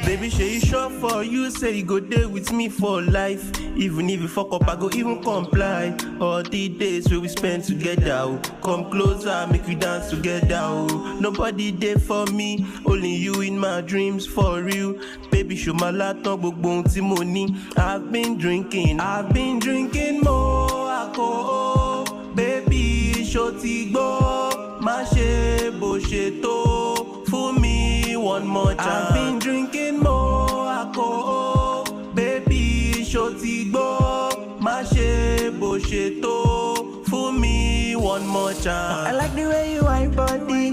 Baby, shey you sure for you, say you go there with me for life. Even if you fuck up, I go even comply. All the days where we spend together, oh. Come closer, make we dance together, oh. Nobody there for me, only you in my dreams, for real. Baby, show my latan gbogbo ohun tí mo ní. I've been drinking more alcohol. Baby, ṣó ti gbọ́, má ṣe bó ṣe tó, fún mi one more chance. I've been drinking more alcohol. Baby, ṣó ti gbọ́, má ṣe bó ṣe tó, fún mi one more chance. I like the way you whine body.